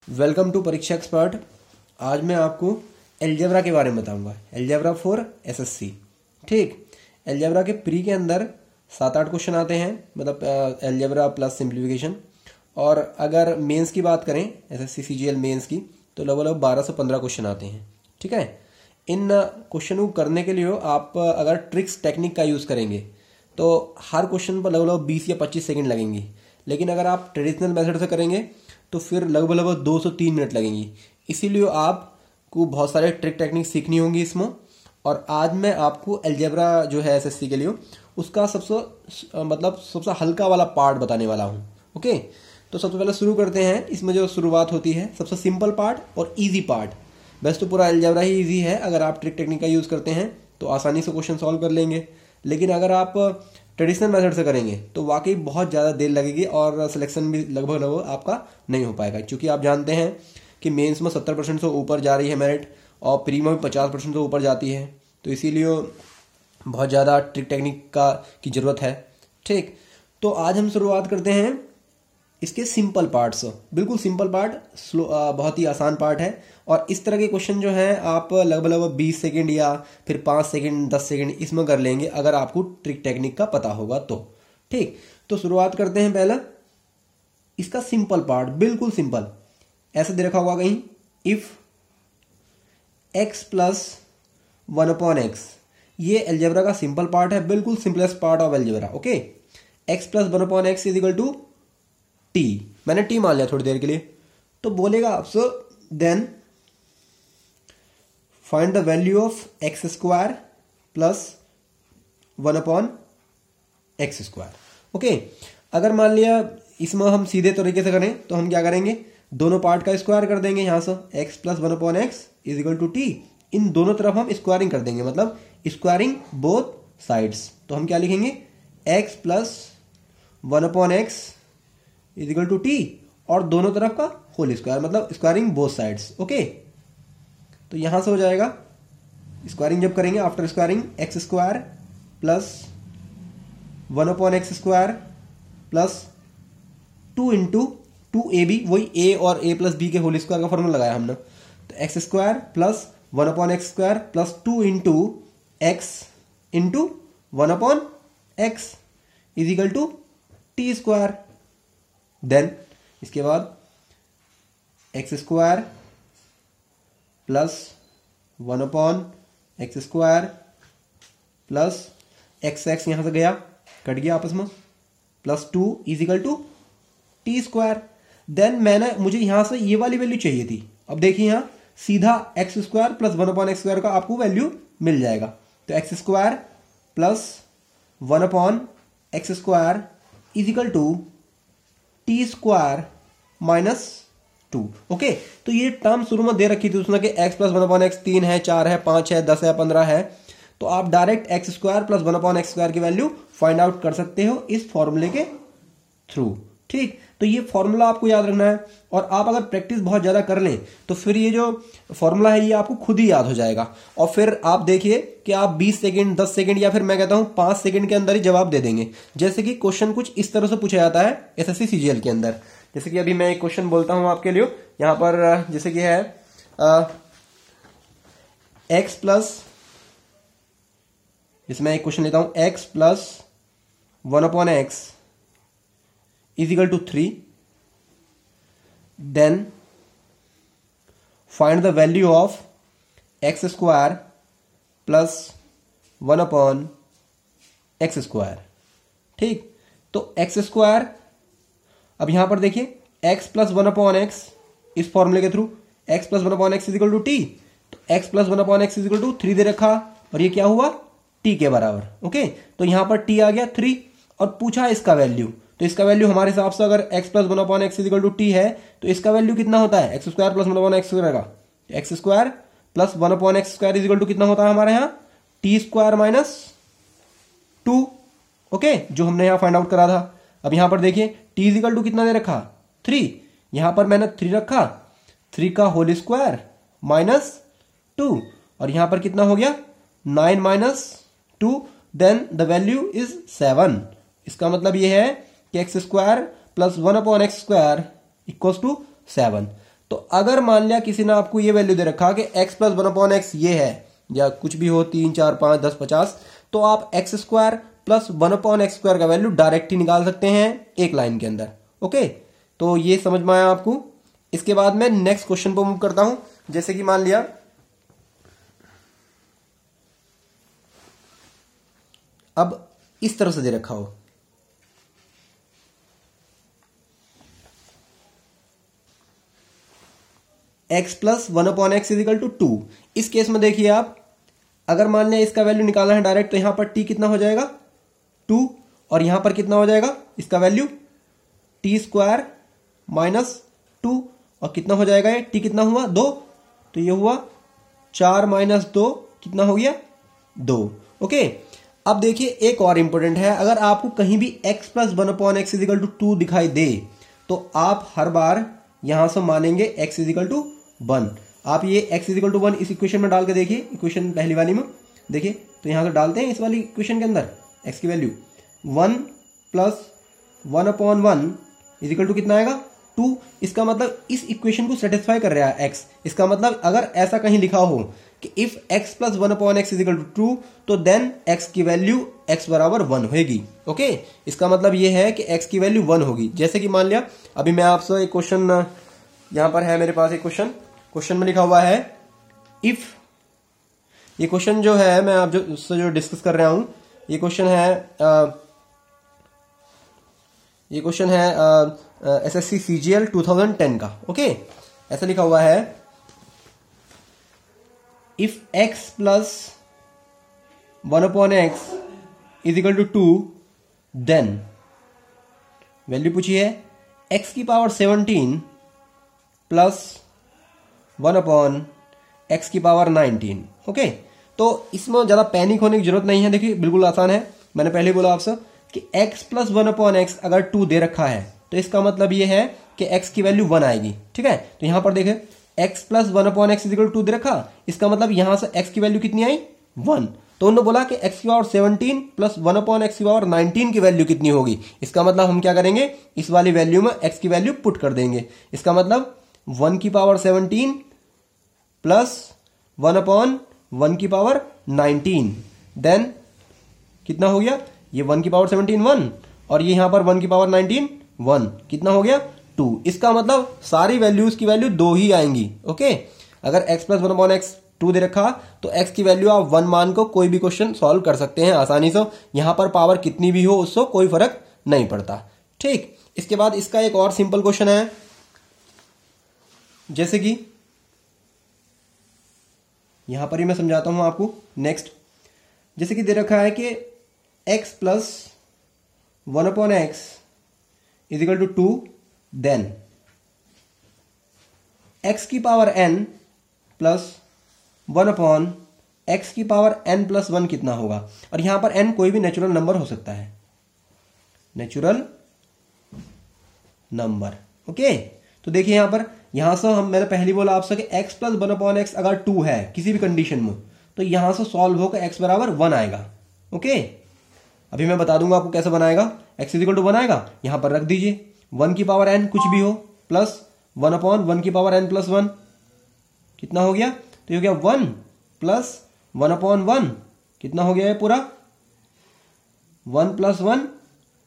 Welcome to परीक्षा expert. आज मैं आपको एलजेब्रा के बारे में बताऊंगा। Algebra for SSC. ठीक, एलजेब्रा के प्री के अंदर 7-8 क्वेश्चन आते हैं, मतलब एलजेब्रा प्लस सिंप्लीफिकेशन। और अगर मेंस की बात करें, एसएससी सीजीएल मेंस की, तो लगभग 12 से 15 क्वेश्चन आते हैं। ठीक है, इन क्वेश्चन को करने के लिए आप अगर ट्रिक्स टेक्निक का यूज़ करेंगे तो हर क्वेश्चन पर लगभग 20 या 25 सेकंड लगेंगे। लेकिन अगर आप ट्रेडिशनल मेथड से करेंगे तो फिर लगभग 2 से 3 मिनट लगेंगी। इसीलिए आपको बहुत सारे ट्रिक टेक्निक सीखनी होंगी इसमें। और आज मैं आपको एलजेब्रा जो है एसएससी के लिए उसका सबसे हल्का वाला पार्ट बताने वाला हूँ। ओके, तो सबसे पहले शुरू करते हैं। इसमें जो शुरुआत होती है, सबसे सिंपल पार्ट और इजी पार्ट। वैसे तो पूरा एलजेब्रा ही इजी है, अगर आप ट्रिक टेक्निक का यूज़ करते हैं तो आसानी से क्वेश्चन सॉल्व कर लेंगे। लेकिन अगर आप ट्रेडिशनल मेथड से करेंगे तो वाकई बहुत ज़्यादा देर लगेगी और सिलेक्शन भी लगभग आपका नहीं हो पाएगा, क्योंकि आप जानते हैं कि मेंस में 70% से ऊपर जा रही है मेरिट और प्री में 50% से ऊपर जाती है। तो इसीलिए बहुत ज़्यादा ट्रिक टेक्निक की ज़रूरत है। ठीक, तो आज हम शुरुआत करते हैं इसके सिंपल पार्ट से। बिल्कुल सिंपल पार्ट, बहुत ही आसान पार्ट है। और इस तरह के क्वेश्चन जो हैं आप लगभग 20 सेकंड या फिर 5 सेकंड 10 सेकंड इसमें कर लेंगे, अगर आपको ट्रिक टेक्निक का पता होगा तो। ठीक, तो शुरुआत करते हैं पहले इसका सिंपल पार्ट। बिल्कुल सिंपल, ऐसे दे रखा होगा कहीं, इफ x प्लस 1/x। ये एलजेब्रा का सिंपल पार्ट है, बिल्कुल simplest part of algebra. Okay, x plus 1/x is equal to t। मैंने t मान लिया थोड़ी देर के लिए। तो बोलेगा आपसे then find the value of x square plus 1/x square. Okay, अगर मान लिया इसमें हम सीधे तरीके से करें तो हम क्या करेंगे, दोनों पार्ट का स्क्वायर कर देंगे। यहां से x plus 1/x is equal to T. इन दोनों तरफ हम स्क्वायरिंग कर देंगे, मतलब स्क्वायरिंग बोथ साइड्स। तो हम क्या लिखेंगे, x plus 1/x is equal to t, और दोनों तरफ का होल स्क्वायर, मतलब स्क्वायरिंग बोथ साइड्स। ओके, तो यहां से हो जाएगा स्क्वायरिंग जब करेंगे, after squaring x square plus 1/x square plus 2 into 2ab, वही a और a प्लस b के होल स्क्वायर का फॉर्मूला लगाया हमने। तो x square plus 1/x square plus 2 into x into 1/x is equal to T square. Then इसके बाद x square plus 1/x square plus x यहां से गया, कट गया आपस में, plus 2 is equal to T square. Then मुझे यहां से ये वाली वैल्यू चाहिए थी। अब देखिए यहां सीधा x square plus 1/x square का आपको वैल्यू मिल जाएगा। तो x square plus 1/x square is equal to T square minus 2। Okay, तो ये टर्म शुरू में दे रखी थी उसने कि x प्लस 1/x 3 है, 4 है, 5 है, 10 है, 15 है। तो आप direct x square plus 1/x square की वैल्यू फाइंड आउट कर सकते हो इस फॉर्मूले के थ्रू। ठीक, तो ये फॉर्मूला आपको याद रखना है। और आप अगर प्रैक्टिस बहुत ज़्यादा कर लें तो फिर ये जो फॉर्मूला है ये आपको खुद ही याद हो जाएगा। और फिर आप देखिए कि आप 20 सेकंड 10 सेकंड या फिर मैं कहता हूं 5 सेकंड के अंदर ही जवाब दे देंगे। जैसे कि क्वेश्चन कुछ इस तरह से पूछा जाता है एसएससी सीजीएल के अंदर। जैसे कि अभी मैं एक क्वेश्चन बोलता हूं आपके लिए, यहां पर जैसे कि है एक्स प्लस, जिसमें एक क्वेश्चन लेता हूं, x plus 1/x is equal to 3, then find the value of x square plus 1/x square। ठीक, तो x स्क्वायर, अब यहां पर देखिए x प्लस 1/x इस फॉर्मूले के through x plus 1/x is equal to t. तो x plus 1/x is equal to 3 दे रखा, और ये क्या हुआ, t के बराबर। ओके, तो यहां पर t आ गया 3, और पूछा इसका वैल्यू। तो इसका वैल्यू हमारे हिसाब से अगर x plus 1/x is equal to T है तो इसका वैल्यू कितना होता है, X square plus 1/x square का। X square plus 1/x square is equal to कितना होता है हमारे यहाँ, टी स्क्वायर माइनस 2। ओके, जो हमने यहाँ फाइंड आउट करा था। अब यहां पर देखिए टी इज इक्वल टू कितना दे रखा, 3। यहां पर मैंने 3 रखा, 3 का होल स्क्वायर माइनस 2, और यहां पर कितना हो गया, 9 minus 2, then the value is 7। इसका मतलब ये है कि x square plus 1/x square equals to 7। तो अगर मान लिया किसी ने आपको ये वैल्यू दे रखा कि x प्लस 1/x ये है, या कुछ भी हो 3, 4, 5, 10, 50, तो आप x square plus 1/x square का वैल्यू डायरेक्ट ही निकाल सकते हैं एक लाइन के अंदर। ओके, तो ये समझ में आया आपको। इसके बाद मैं नेक्स्ट क्वेश्चन पर मूव करता हूं। जैसे कि मान लिया अब इस तरह से दे रखा हो, x plus 1/x is equal to 2। इस केस में देखिए आप, अगर मान लिया इसका वैल्यू निकालना है डायरेक्ट, तो यहां पर t कितना हो जाएगा 2, और यहां पर कितना हो जाएगा इसका वैल्यू t स्क्वायर माइनस 2, और कितना हो जाएगा ये t कितना हुआ 2, तो ये हुआ 4 माइनस 2 कितना हो गया 2। ओके, अब देखिए एक और इंपॉर्टेंट है, अगर आपको कहीं भी x plus 1/x is equal to 2 दिखाई दे तो आप हर बार यहां से मानेंगे x इजिकल टू 1। आप ये x इजिकल टू 1 इस इक्वेशन में डाल के देखिए, इक्वेशन पहली वाली में देखिए, तो यहां से डालते हैं इस वाली इक्वेशन के अंदर x की वैल्यू 1 प्लस 1/1 इजिकल टू कितना आएगा 2। इसका मतलब इस इक्वेशन को सेटिस्फाई कर रहा है x। इसका मतलब अगर ऐसा कहीं लिखा हो कि if x plus 1/x is equal to 2, तो देन x की वैल्यू x बराबर 1 होगी। ओके, इसका मतलब ये है कि x की वैल्यू 1 होगी। जैसे कि मान लिया अभी मैं आपसे एक क्वेश्चन, यहां पर है मेरे पास एक क्वेश्चन में लिखा हुआ है इफ, ये क्वेश्चन जो है मैं आप जो डिस्कस कर रहा हूं, ये क्वेश्चन है एसएससी सीजीएल 2010 का। ओके, ऐसा लिखा हुआ है if x plus 1/x is equal to 2, then value पूछी है x की पावर 17 प्लस 1/x की पावर 19। ओके, तो इसमें ज्यादा पैनिक होने की जरूरत नहीं है। देखिए बिल्कुल आसान है, मैंने पहले बोला आपसे कि x प्लस 1/x अगर 2 दे रखा है तो इसका मतलब ये है कि x की वैल्यू 1 आएगी। ठीक है, तो यहां पर देखें x plus 1/x is equal to 2 दे रखा, इसका मतलब यहां से x की वैल्यू कितनी आई 1। तो उन्होंने बोला कि x की पावर 17 प्लस 1/x की पावर 19 की वैल्यू कितनी होगी। इसका मतलब हम क्या करेंगे, इस वाली वैल्यू में x की वैल्यू पुट कर देंगे। इसका मतलब 1 की पावर 17 प्लस 1/1 की पावर 19, देन कितना हो गया, ये 1 की पावर 17 1, और ये यहां पर 1 की पावर 19 1, कितना हो गया 2। इसका मतलब सारी वैल्यूज की वैल्यू 2 ही आएंगी। ओके, अगर x प्लस 1/x 2 दे रखा तो x की वैल्यू आप 1 मान को कोई भी क्वेश्चन सॉल्व कर सकते हैं आसानी से। यहां पर पावर कितनी भी हो उससे कोई फर्क नहीं पड़ता। ठीक, इसके बाद इसका एक और सिंपल क्वेश्चन है, जैसे कि यहां पर ही मैं समझाता हूं आपको। नेक्स्ट, जैसे कि दे रखा है कि x plus 1/x is equal to 2, then x की पावर n प्लस 1/x की पावर n प्लस 1 कितना होगा। और यहां पर n कोई भी नेचुरल नंबर हो सकता है, नेचुरल नंबर। ओके, तो देखिए यहां से मैंने पहले बोला आपसे कि x प्लस 1/x अगर 2 है किसी भी कंडीशन में, तो यहां से सॉल्व होकर x बराबर 1 आएगा। ओके, अभी मैं बता दूंगा आपको कैसे बनाएगा। x इजिकल टू 1 आएगा, यहां पर रख दीजिए 1 की पावर n कुछ भी हो प्लस 1/1 की पावर n प्लस 1, कितना हो गया, तो ये हो गया 1 प्लस 1/1, कितना हो गया ये पूरा 1 प्लस 1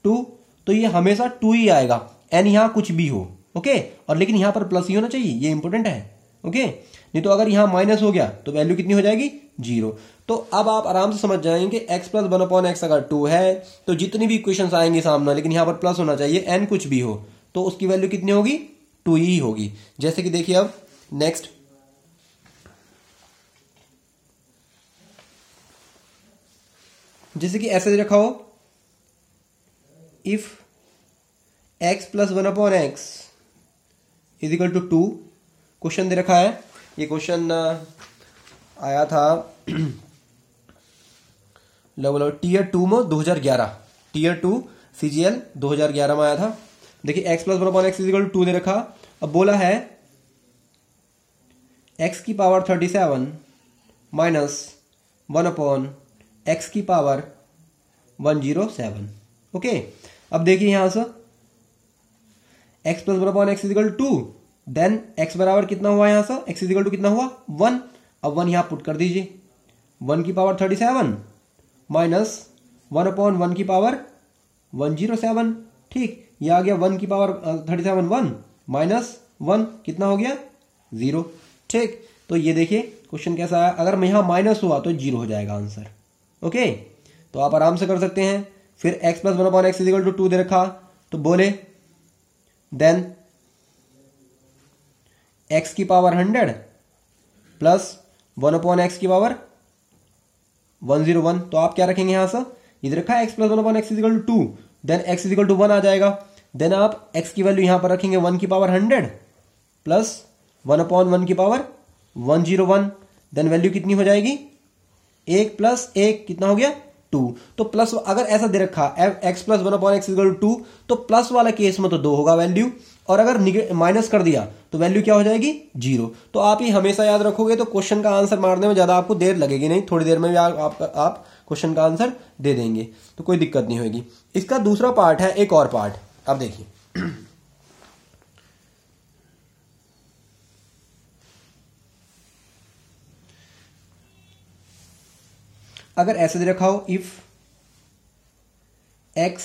2, तो ये हमेशा 2 ही आएगा, n यहां कुछ भी हो। ओके, और लेकिन यहां पर प्लस ही होना चाहिए, ये इंपॉर्टेंट है। ओके, नहीं तो अगर यहां माइनस हो गया तो वैल्यू कितनी हो जाएगी 0। तो अब आप आराम से समझ जाएंगे x प्लस 1/x अगर 2 है तो जितनी भी इक्वेशंस आएंगी सामने, लेकिन यहां पर प्लस होना चाहिए, n कुछ भी हो तो उसकी वैल्यू कितनी होगी 2 ही होगी। जैसे कि देखिए अब नेक्स्ट, जैसे कि ऐसे रखा हो if x plus 1/x is equal to 2, question दे रखा है। ये क्वेश्चन आया था लगभग टीयर 2 में 2011, टीयर 2 सीजीएल 2011 में आया था। देखिए x plus 1/x is equal to 2 दे रखा, अब बोला है x की पावर 37 माइनस 1/x की पावर 107। ओके, अब देखिए यहां से x plus 1/x is equal to 2, then x बराबर कितना हुआ यहां से, x इज इक्वल टू कितना हुआ 1। अब 1 यहां पुट कर दीजिए, 1 की पावर 37 माइनस 1 अपॉन 1 की पावर 107। ठीक, ये आ गया 1 की पावर 37 1 माइनस 1 कितना हो गया 0। ठीक, तो ये देखिए क्वेश्चन कैसा है, अगर यहां माइनस हुआ तो 0 हो जाएगा आंसर। ओके, तो आप आराम से कर सकते हैं। फिर x plus 1 upon x is equal to 2 दे रखा, तो बोले देन x की पावर 100 प्लस 1 अपॉन एक्स की पावर 101। तो आप क्या रखेंगे यहां से, इधर रखा है x plus 1 upon x is equal to 2, then x is equal to 1 आ जाएगा। देन आप x की वैल्यू यहां पर रखेंगे 1 की पावर 100 प्लस 1 अपॉन 1 की पावर 101। देन वैल्यू कितनी हो जाएगी, 1 प्लस 1 कितना हो गया 2। तो प्लस, अगर ऐसा दे रखा x plus 1 upon x equal to 2, तो प्लस वाला केस में तो 2 होगा वैल्यू, और अगर माइनस कर दिया तो वैल्यू क्या हो जाएगी 0। तो आप ही हमेशा याद रखोगे तो क्वेश्चन का आंसर मारने में ज्यादा आपको देर लगेगी नहीं, थोड़ी देर में भी आप क्वेश्चन का आंसर दे देंगे, तो कोई दिक्कत नहीं होगी। इसका दूसरा पार्ट है, एक और पार्ट, अब देखिए अगर ऐसे दे रखा हो, if x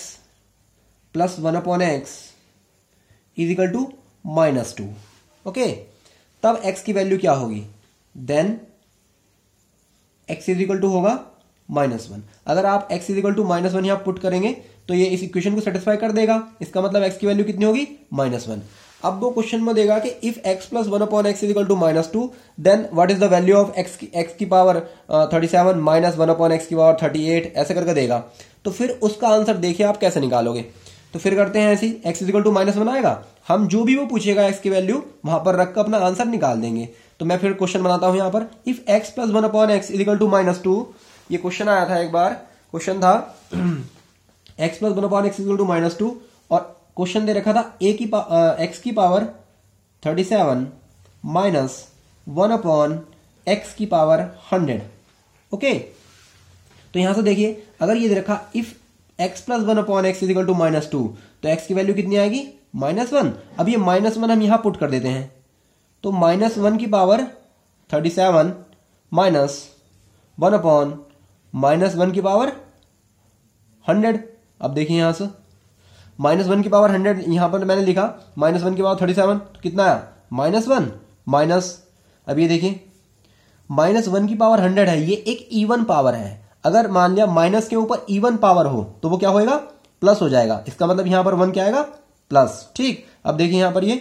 plus 1 upon x is equal to -2, okay, तब x की वैल्यू क्या होगी, then x is equal to होगा -1। अगर आप x इज इक्वल टू -1 यहां पुट करेंगे तो ये इस इक्वेशन को सेटिस्फाई कर देगा। इसका मतलब x की वैल्यू कितनी होगी -1। अब वो क्वेश्चन में देगा कि if x plus 1 upon x is equal to -2, then what is the value of x की पावर 37 माइनस 1 अपॉन एक्स की पावर 38, ऐसे करके देगा। तो फिर उसका आंसर देखिए आप कैसे निकालोगे। तो फिर करते हैं ऐसे ही, x इज इक्वल टू -1 आएगा, हम जो भी वो पूछेगा x की वैल्यू वहां पर रख कर अपना आंसर निकाल देंगे। तो मैं फिर क्वेश्चन बनाता हूं यहां पर, if x plus 1 upon x is equal to -2, ये क्वेश्चन आया था एक बार, क्वेश्चन था x plus 1 upon x is equal to -2, और क्वेश्चन दे रखा था x की पावर 37 माइनस 1 अपॉन एक्स की पावर 100। ओके, तो यहां से देखिए अगर ये दे रखा if x plus 1 upon x is equal to -2, तो x की वैल्यू कितनी आएगी -1। अब ये -1 हम यहां पुट कर देते हैं, तो -1 की पावर 37 माइनस 1 अपॉन -1 की पावर 100। अब देखिए यहां से -1 की पावर 100 यहां पर मैंने लिखा, -1 की पावर 37, तो कितना आया -1 माइनस, अब ये देखिए -1 की पावर 100 है, ये एक इवन पावर है। अगर मान लिया माइनस के ऊपर इवन पावर हो तो वो क्या होएगा, प्लस हो जाएगा। इसका मतलब यहां पर 1 क्या आएगा, प्लस। ठीक, अब देखिए यहां पर ये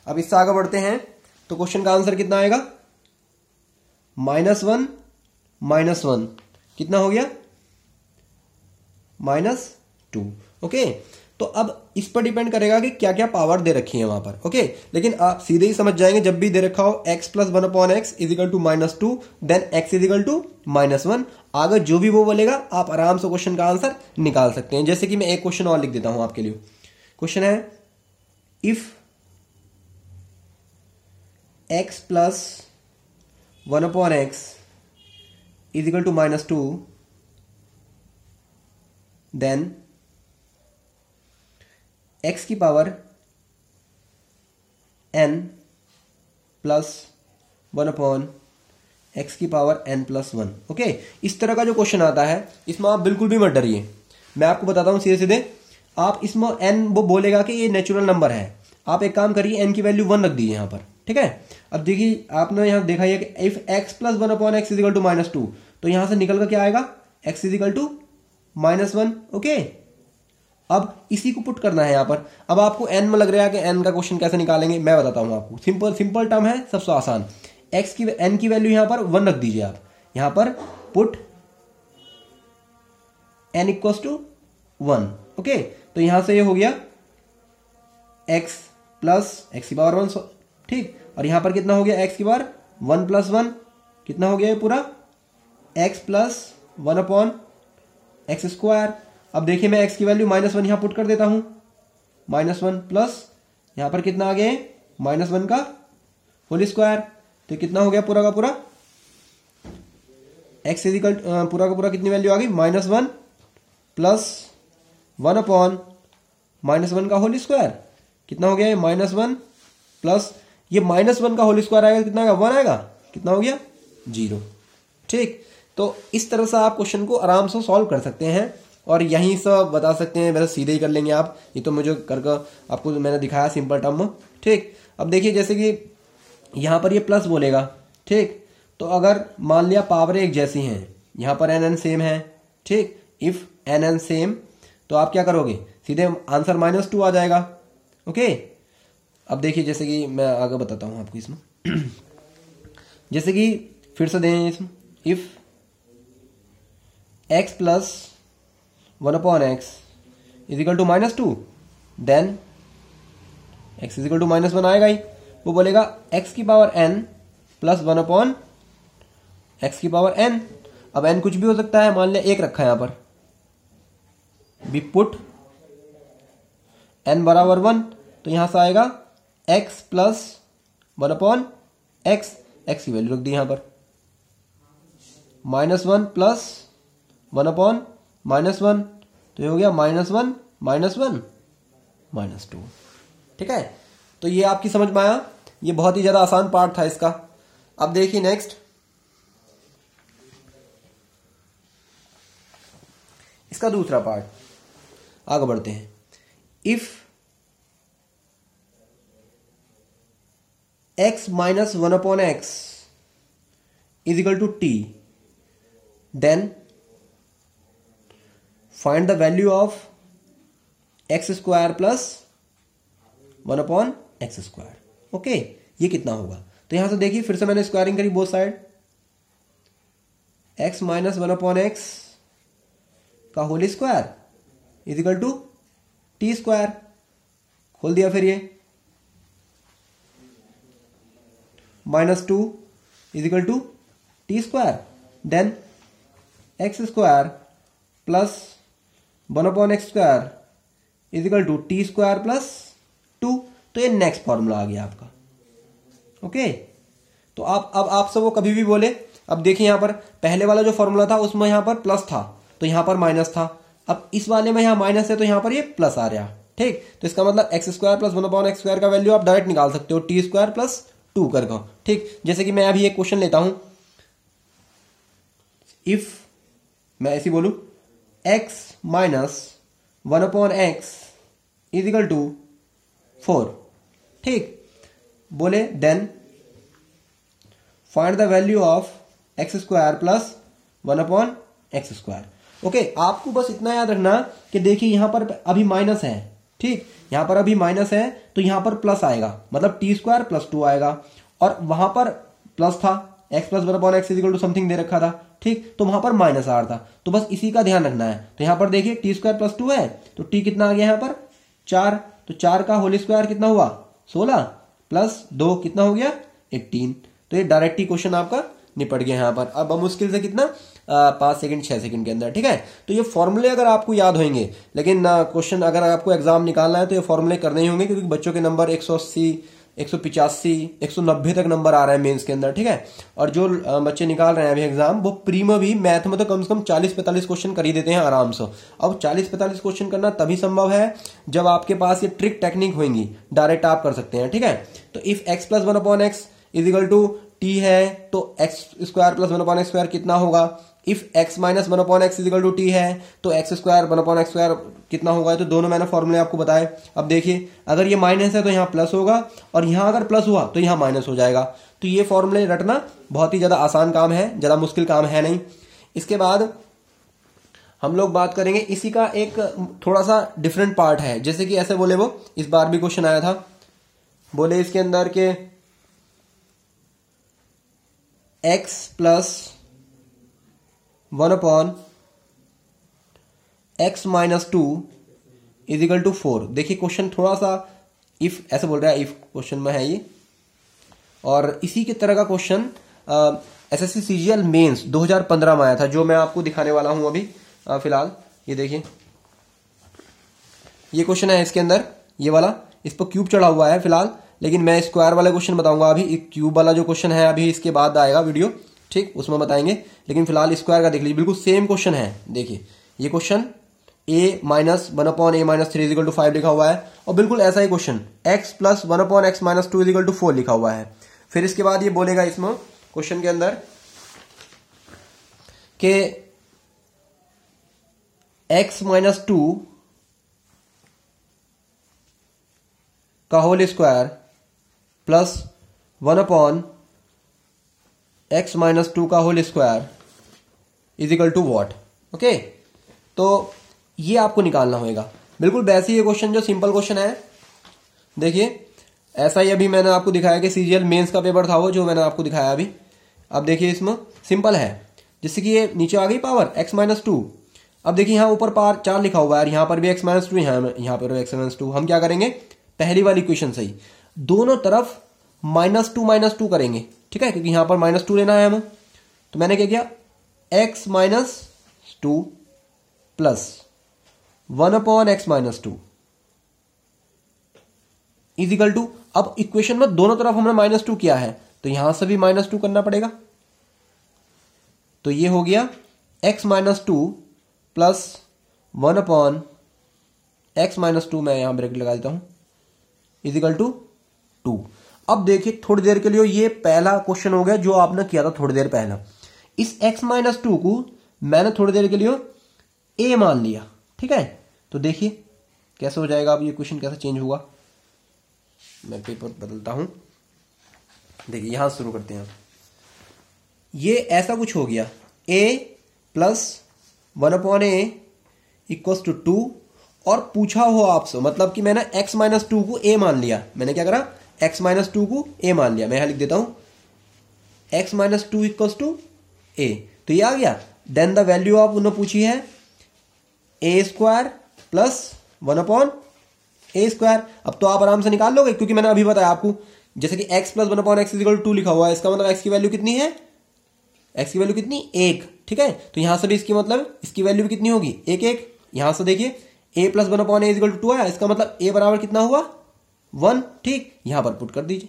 अब इससे आगे बढ़ते हैं, तो क्वेश्चन का आंसर कितना आएगा, -1 कितना हो गया -2। ओके, तो अब इस पर डिपेंड करेगा कि क्या क्या पावर दे रखी है वहां पर। ओके, लेकिन आप सीधे ही समझ जाएंगे, जब भी दे रखा हो x plus 1 upon x is equal to -2, then x is equal to -1, आगे जो भी वो बोलेगा आप आराम से क्वेश्चन का आंसर निकाल सकते हैं। जैसे कि मैं एक क्वेश्चन और लिख देता हूं आपके लिए। क्वेश्चन है, if x plus 1 upon x is equal to -2, then x की power n plus 1 upon x की पावर n प्लस 1। ओके, इस तरह का जो क्वेश्चन आता है इसमें आप बिल्कुल भी मत डरिए, मैं आपको बताता हूं सीधे सीधे। आप इसमें n वो बोलेगा कि ये नेचुरल नंबर है, आप एक काम करिए n की वैल्यू 1 रख दीजिए यहां पर। ठीक है, अब देखिए आपने यहां देखा है कि if x plus 1 upon x is equal to -2, तो यहां से निकल कर क्या आएगा, x is equal to -1। Okay, अब इसी को पुट करना है यहां पर। अब आपको n में लग रहा है कि n का क्वेश्चन कैसे निकालेंगे, मैं बताता हूं आपको। सिंपल टर्म है, सबसे आसान। x की n की वैल्यू यहां पर 1 रख दीजिए आप, यहां पर put n equals to 1। Okay, तो यहां से ये हो गया x प्लस एक्स की पावर 1। ठीक, और यहां पर कितना हो गया, x की पावर 1 प्लस 1 कितना हो गया ये पूरा, x plus 1 upon x square. अब देखिए मैं x की वैल्यू -1 यहां पुट कर देता हूं, -1 प्लस यहां पर कितना आ गया, -1 का होल स्क्वायर, तो कितना हो गया पूरा का पूरा एक्स इजिकल पूरा का पूरा कितनी वैल्यू आ गई, -1 प्लस 1 अपॉन -1 का होल स्क्वायर, कितना हो गया ये, -1 प्लस ये -1 का होल स्क्वायर आएगा, कितना आएगा, 1 आएगा, कितना हो गया, 0। ठीक, तो इस तरह से आप क्वेश्चन को आराम से सॉल्व कर सकते हैं और यहीं से बता सकते हैं, वैसे सीधे ही कर लेंगे आप, ये तो मुझे करके आपको मैंने दिखाया सिंपल टर्म में। ठीक, अब देखिए जैसे कि यहाँ पर ये प्लस बोलेगा, ठीक, तो अगर मान लिया पावर एक जैसी हैं, यहाँ पर एन एन सेम है, ठीक, इफ एन एन सेम, तो आप क्या करोगे, सीधे आंसर -2 आ जाएगा। ओके, अब देखिए जैसे कि मैं आगे बताता हूँ आपको इसमें जैसे कि फिर से दें इसमें, if x plus 1 upon x is equal to -2, then x is equal to -1 आएगा ही। वो बोलेगा x की power n plus 1 upon x की पावर n। अब n कुछ भी हो सकता है, मान लिया 1 रखा है यहां पर, बी पुट n बराबर 1, तो यहां से आएगा x plus 1 upon x, x की वैल्यू रख दी यहां पर, -1 प्लस 1 अपॉन -1, तो ये हो गया -1 -1 -2। ठीक है, तो ये आपकी समझ में आया, ये बहुत ही ज्यादा आसान पार्ट था इसका। अब देखिए नेक्स्ट, इसका दूसरा पार्ट, आगे बढ़ते हैं। If x minus 1 upon x is equal to t, then find the value of x square plus 1 upon x square. Okay, ये कितना होगा, तो यहां से देखिए फिर से मैंने स्क्वायरिंग करी both side, x minus 1 upon X का whole square is equal to T square, खोल दिया, फिर ये -2 is equal to T square, then X square plus 1 upon x square is equal to T square plus 2। तो ये next formula आ गया आपका। Okay, तो अब आपसे वो कभी भी बोले, अब देखिए यहां पर पहले वाला जो फॉर्मूला था उसमें यहां पर प्लस था तो यहां पर माइनस था, अब इस वाले में यहां माइनस है तो यहां पर ये प्लस आ रहा। ठीक, तो इसका मतलब x square plus 1 upon x square का वैल्यू आप डायरेक्ट निकाल सकते हो, टी स्क्वायर प्लस 2 करके। ठीक, जैसे कि मैं अभी एक क्वेश्चन लेता हूं, इफ मैं ऐसी बोलूं x minus 1 upon x is equal to 4, ठीक, बोले then find the value of x square plus 1 upon x square. Okay, आपको बस इतना याद रखना कि देखिए यहां पर अभी माइनस है, ठीक, यहां पर अभी माइनस है तो यहां पर प्लस आएगा, मतलब टी स्क्वायर प्लस 2 आएगा, और वहां पर प्लस था, x plus 1 upon x is equal to something दे रखा था, ठीक, तो वहां पर माइनस आ रहा था, तो बस इसी का ध्यान रखना है। तो यहां पर देखिए टी स्क्वायर प्लस 2 है तो टी कितना आ गया यहां पर 4, तो 4 का होल स्क्वायर कितना हुआ 16 प्लस 2 कितना हो गया 18। तो ये डायरेक्ट ही क्वेश्चन आपका निपट गया यहां पर। अब मुश्किल से कितना 5 सेकंड 6 सेकंड के अंदर। ठीक है, तो ये फॉर्मूले अगर आपको याद होंगे, लेकिन क्वेश्चन अगर आपको एग्जाम निकालना है तो ये फॉर्मूले करने ही होंगे, क्योंकि बच्चों के नंबर 180 185 190 तक नंबर आ रहे हैं मेंस के अंदर। ठीक है, और जो बच्चे निकाल रहे हैं अभी एग्जाम, वो प्री में भी मैथ में तो कम से कम 40-45 क्वेश्चन कर ही देते हैं आराम से। अब 40-45 क्वेश्चन करना तभी संभव है जब आपके पास ये ट्रिक टेक्निक होंगी, डायरेक्ट आप कर सकते हैं। ठीक है, तो if x plus 1 upon x is equal to T है तो x square plus 1 upon x square कितना होगा, if x minus 1 upon x is equal to T है तो x square 1 upon x square कितना होगा। तो दोनों मैंने फॉर्मूले आपको बताए। अब देखिए अगर ये माइनस है तो यहाँ प्लस होगा, और यहाँ अगर प्लस हुआ तो यहाँ माइनस हो जाएगा। तो ये फॉर्मूले रटना बहुत ही ज्यादा आसान काम है, ज्यादा मुश्किल काम है नहीं। इसके बाद हम लोग बात करेंगे इसी का एक थोड़ा सा डिफरेंट पार्ट है। जैसे कि ऐसे बोले, वो इस बार भी क्वेश्चन आया था, बोले इसके अंदर के x plus 1 upon x minus 2 is equal to 4। देखिए क्वेश्चन थोड़ा सा इफ ऐसे बोल रहा है, इफ क्वेश्चन में है ये, और इसी की तरह का क्वेश्चन एसएससी सीजीएल मेंस 2015 में आया था, जो मैं आपको दिखाने वाला हूं अभी फिलहाल। ये देखिए ये क्वेश्चन है इसके अंदर, ये वाला, इस पर क्यूब चढ़ा हुआ है फिलहाल, लेकिन मैं स्क्वायर वाला क्वेश्चन बताऊंगा अभी। क्यूब वाला जो क्वेश्चन है अभी इसके बाद आएगा वीडियो, ठीक, उसमें बताएंगे। लेकिन फिलहाल स्क्वायर का देख लीजिए, बिल्कुल सेम क्वेश्चन है। देखिए ये question a minus 1/a minus 3 is equal to 5 लिखा हुआ है, और बिल्कुल ऐसा ही question x plus 1/x minus 2 is equal to 4 लिखा हुआ है। फिर इसके बाद ये बोलेगा इसमें क्वेश्चन के अंदर कि x माइनस 2 का whole square plus 1/x minus 2 का whole square is equal to what. Okay, तो ये आपको निकालना होगा। बिल्कुल वैसे ही ये क्वेश्चन जो सिंपल क्वेश्चन है, देखिए ऐसा ही अभी मैंने आपको दिखाया कि सीजीएल मेंस का पेपर था वो, जो मैंने आपको दिखाया अभी। अब देखिए इसमें सिंपल है, जिससे कि ये नीचे आ गई पावर x माइनस 2। अब देखिए यहाँ ऊपर पावर 4 लिखा हुआ है, और यहाँ पर भी x माइनस 2, यहाँ पर x माइनस 2। हम क्या करेंगे, पहली वाली इक्वेशन से ही दोनों तरफ -2 करेंगे, ठीक है, क्योंकि यहां पर -2 लेना है हमें। तो मैंने क्या किया, x minus 2 plus 1/x minus 2 is equal to, अब इक्वेशन में दोनों तरफ हमने -2 किया है, तो यहां से भी -2 करना पड़ेगा। तो ये हो गया x minus 2 plus 1/x minus 2, मैं यहां ब्रैकेट लगा देता हूं, इज इक्वल टू 2। अब देखिए थोड़ी देर के लिए ये पहला क्वेश्चन हो गया जो आपने किया था थोड़ी देर पहला। इस x माइनस 2 को मैंने थोड़ी देर के लिए a मान लिया, ठीक है। तो देखिए कैसे हो जाएगा, अब ये क्वेश्चन कैसे चेंज होगा। मैं पेपर बदलता हूं, देखिए यहां शुरू करते हैं। ये ऐसा कुछ हो गया, a plus 1/a equals to 2, और पूछा हो आपसे, मतलब कि मैंने x माइनस 2 को a मान लिया। मैंने क्या करा, x माइनस 2 को a मान लिया। मैं यहां लिख देता हूं x minus 2 equals to a, तो ये आ गया। देन द वैल्यू ऑफ, उन्होंने पूछी है a square plus 1/a square. अब तो आप आराम से निकाल लोगे, क्योंकि मैंने अभी बताया आपको, जैसे कि x plus 1/x equal to 2 लिखा हुआ है, इसका मतलब x की वैल्यू कितनी है, x की वैल्यू कितनी, 1, ठीक है। तो यहां से भी इसकी मतलब इसकी वैल्यू भी कितनी होगी, 1 1। यहां से देखिए a plus 1/a equal to 2 आया, इसका मतलब a बराबर कितना हुआ, 1, ठीक। यहां पर पुट कर दीजिए,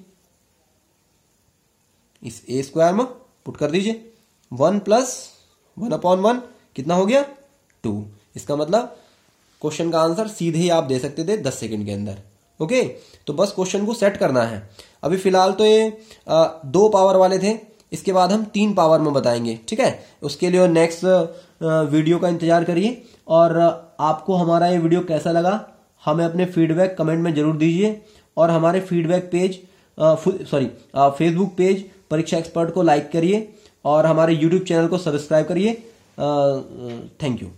इस a स्क्वायर में पुट कर दीजिए, 1 प्लस 1/1 कितना हो गया, 2। इसका मतलब क्वेश्चन का आंसर सीधे ही आप दे सकते थे 10 सेकंड के अंदर। ओके, तो बस क्वेश्चन को सेट करना है। अभी फिलहाल तो ये 2 पावर वाले थे, इसके बाद हम 3 पावर में बताएंगे, ठीक है। उसके लिए नेक्स्ट वीडियो का इंतजार करिए, और आपको हमारा ये वीडियो कैसा लगा हमें अपने फीडबैक कमेंट में जरूर दीजिए, और हमारे फीडबैक पेज फेसबुक पेज परीक्षा एक्सपर्ट को लाइक करिए, और हमारे यूट्यूब चैनल को सब्सक्राइब करिए। Thank you.